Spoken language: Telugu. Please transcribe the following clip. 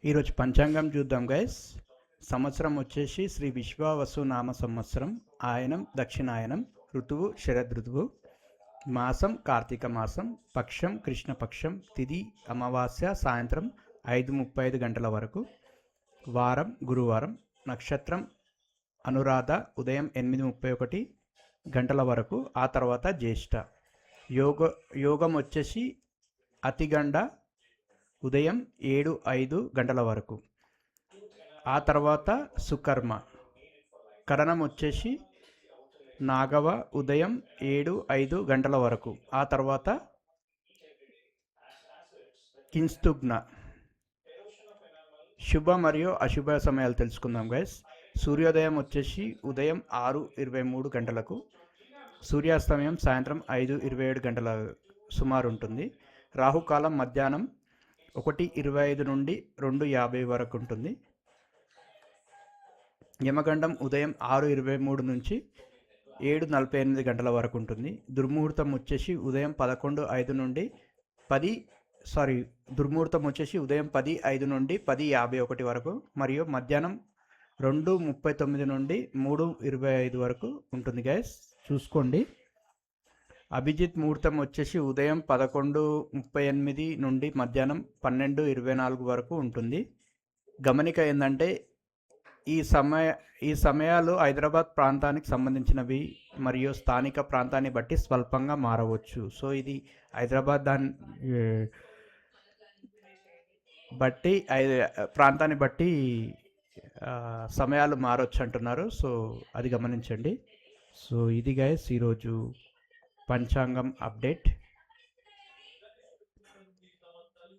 ఈరోజు పంచాంగం చూద్దాం గైస్. సంవత్సరం వచ్చేసి శ్రీ విశ్వావసు నామ సంవత్సరం, ఆయనం దక్షిణాయనం, ఋతువు శరద్ ఋతువు, మాసం కార్తీక మాసం, పక్షం కృష్ణపక్షం, తిథి అమావాస్య సాయంత్రం 5:35 గంటల వరకు, వారం గురువారం, నక్షత్రం అనురాధ ఉదయం 8:31 గంటల వరకు, ఆ తర్వాత జ్యేష్ఠ. యోగం వచ్చేసి అతిగండ ఉదయం 7:05 గంటల వరకు, ఆ తర్వాత సుకర్మ. కరణం వచ్చేసి నాగవ ఉదయం 7:05 గంటల వరకు, ఆ తర్వాత కింస్తుగ్న. శుభ మరియు అశుభ సమయాలు తెలుసుకుందాం గైస్. సూర్యోదయం వచ్చేసి ఉదయం 6:23 గంటలకు, సూర్యాస్తమయం సాయంత్రం 5:27 గంటల సుమారు ఉంటుంది. రాహుకాలం మధ్యాహ్నం 1:25 నుండి 2:50 వరకు ఉంటుంది. యమగండం ఉదయం 6:23 నుంచి 7:48 గంటల వరకు ఉంటుంది. దుర్ముహూర్తం వచ్చేసి ఉదయం 11:05 నుండి 10:05 నుండి 10:51 వరకు, మరియు మధ్యాహ్నం 2:39 నుండి 3:25 వరకు ఉంటుంది గైస్, చూసుకోండి. అభిజిత్ ముహూర్తం వచ్చేసి ఉదయం 11:38 నుండి మధ్యాహ్నం 12:24 వరకు ఉంటుంది. గమనిక ఏంటంటే ఈ సమయాలు హైదరాబాద్ ప్రాంతానికి సంబంధించినవి మరియు స్థానిక ప్రాంతాన్ని బట్టి స్వల్పంగా మారవచ్చు. సో ఇది హైదరాబాద్ ప్రాంతాన్ని బట్టి సమయాలు మారవచ్చు అంటున్నారు. సో అది గమనించండి. సో ఇది గైస్ ఈరోజు పంచాంగం అప్డేట్.